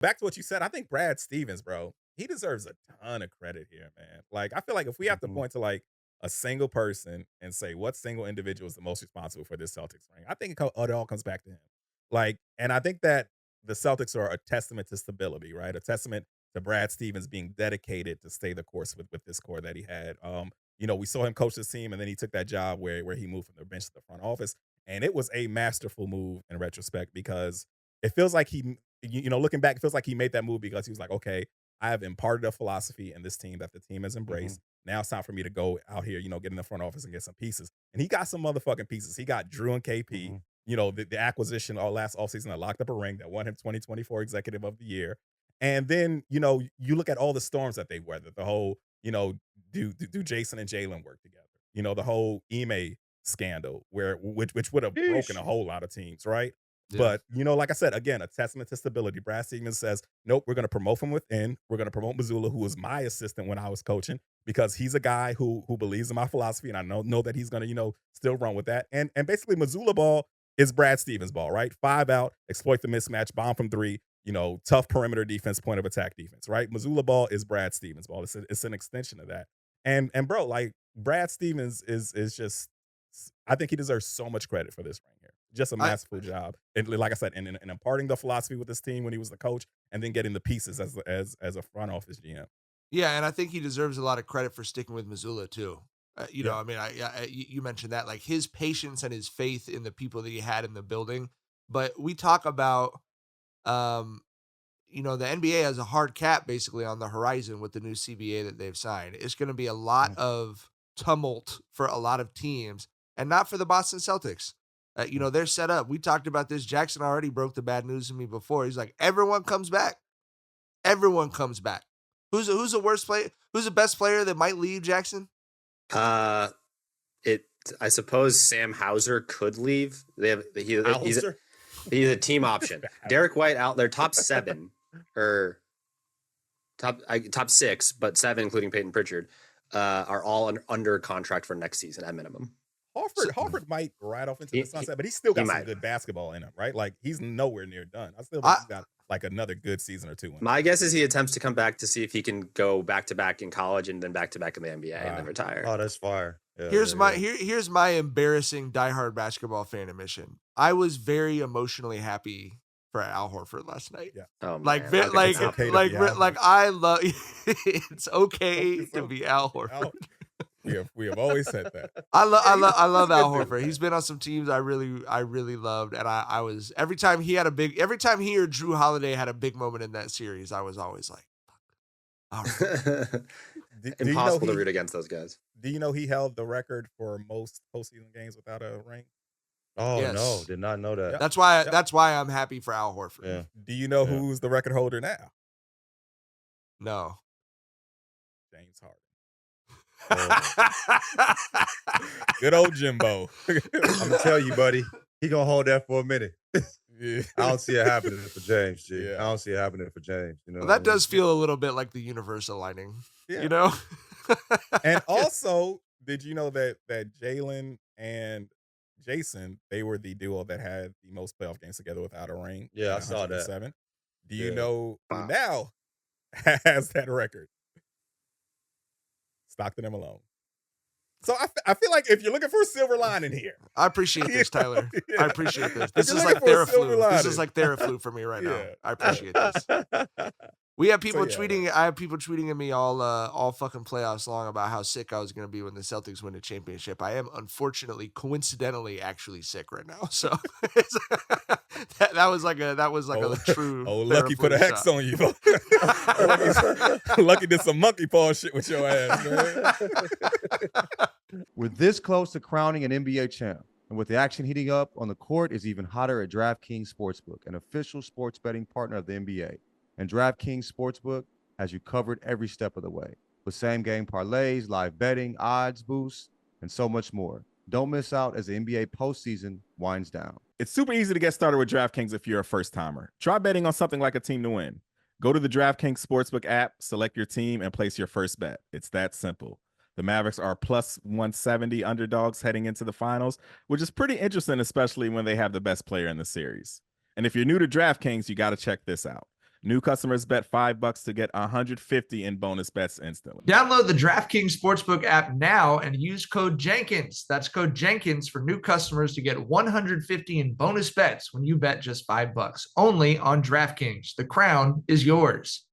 back to what you said, I think Brad Stevens, bro, he deserves a ton of credit here, man. Like, I feel like if we have to Mhm. point to like a single person and say what single individual is the most responsible for this Celtics ring, I think it all comes back to him. Like, and I think that the Celtics are a testament to stability, right? A testament to Brad Stevens being dedicated to stay the course with this core that he had. We saw him coach this team, and then he took that job where he moved from the bench to the front office, and it was a masterful move in retrospect because it feels like looking back, it feels like he made that move because he was like, okay, I have imparted a philosophy in this team that the team has Mhm. embraced. Now it's time for me to go out here, get in the front office and get some pieces. And he got some motherfucking pieces. He got Jrue and KP, Mhm. the acquisition all last offseason that locked up a ring that won him 2024 Executive of the Year. And then, you look at all the storms that they weathered, the whole, do Jayson and Jaylen work together? The whole Ime scandal which would have broken Sheesh. a whole lot of teams, right? Yeah. But, like I said, again, a testament to stability. Brad Stevens says, nope, we're going to promote from within. We're going to promote Muzzulla, who was my assistant when I was coaching, because he's a guy who believes in my philosophy, and I know that he's going to, still run with that. And basically, Muzzulla ball is Brad Stevens ball, right? 5 out, exploit the mismatch, bomb from 3, tough perimeter defense, point of attack defense, right? Muzzulla ball is Brad Stevens ball. It's an extension of that. And bro, like Brad Stevens is just, I think he deserves so much credit for this ring here. Just a I masterful job, and like I said, in imparting the philosophy with this team when he was the coach, and then getting the pieces as a front office GM. Yeah, and I think he deserves a lot of credit for sticking with Missoula too. Yeah, I mean, you mentioned that, like his patience and his faith in the people that he had in the building. But we talk about, um, the NBA has a hard cap basically on the horizon with the new CBA that they've signed. It's going to be a lot Mhm. of tumult for a lot of teams, and not for the Boston Celtics. They're set up. We talked about this. Jackson already broke the bad news to me before. He's like, everyone comes back. Everyone comes back. Who's the worst player? Who's the best player that might leave, Jackson? Uh, it. I suppose Sam Hauser could leave. Hauser. He's a team option. Derrick White out there, top 7 or top 6, but 7 including Peyton Pritchard, are all under contract for next season at minimum. So Harford might ride off into he, the sunset, but he's still he got some might. good basketball in him, right? Like he's nowhere near done. I still think I he's got like another good season or two in him. My guess is he attempts to come back to see if he can go back to back in college and then back to back in the NBA and then retire. Oh, that's fire. Yeah, here's yeah, my yeah. here's my embarrassing diehard basketball fan admission. I was very emotionally happy for Al Horford last night. Yeah. Oh Like, man, ve- I'll get like, the top. okay to like, be re- Al like, I love. It's okay It's to okay be Al to be Horford. We have always said that. I love Al Good dude, Horford. He's been on some teams I really loved, and I was every time he or Jrue Holiday had a big moment in that series, I was always like, all right. Do you know Impossible to root against those guys. Do you know he held the record for most postseason games without a ring? Oh no, Yes. did not know that. Yep. That's why Yep. that's why I'm happy for Al Horford. Yeah. Do you know Yeah. who's the record holder now? No. James Harden. Good old Jimbo. I'm gonna tell you, buddy, he gonna hold that for a minute. Yeah. I don't see it happening for James, G. Yeah. I don't see it happening for James. You know, Well, what I that does mean? feel a little bit like the universe aligning. Yeah. You know? And also, did you know that Jaylen and Jayson, they were the duo that had the most playoff games together without a ring? Yeah, I at saw that. 107. Do you Yeah. know who Wow. now has that record? Stockton and Malone. So I feel like if you're looking for a silver lining here, I appreciate this, Tyler. Yeah. I appreciate this. If This you're is looking like for a silver Theraflu. This lining. is like Theraflu for me right now. Yeah. I appreciate this. We have people yeah, tweeting. I have people tweeting at me all fucking playoffs long about how sick I was going to be when the Celtics win a championship. I am unfortunately, coincidentally, actually sick right now. So that was like a true. Oh, Lucky put a Theraflu hex shot. on you. Lucky did some monkey paw shit with your ass, man. We're this close to crowning an NBA champ. And with the action heating up on the court is even hotter at DraftKings Sportsbook, an official sports betting partner of the NBA. And DraftKings Sportsbook has you covered every step of the way with same-game parlays, live betting, odds boosts, and so much more. Don't miss out as the NBA postseason winds down. It's super easy to get started with DraftKings if you're a first-timer. Try betting on something like a team to win. Go to the DraftKings Sportsbook app, select your team, and place your first bet. It's that simple. The Mavericks are plus 170 underdogs heading into the finals, which is pretty interesting, especially when they have the best player in the series. And if you're new to DraftKings, you got to check this out. New customers bet $5 to get $150 in bonus bets instantly. Download the DraftKings Sportsbook app now and use code Jenkins. That's code Jenkins for new customers to get $150 in bonus bets when you bet just $5. Only on DraftKings. The crown is yours.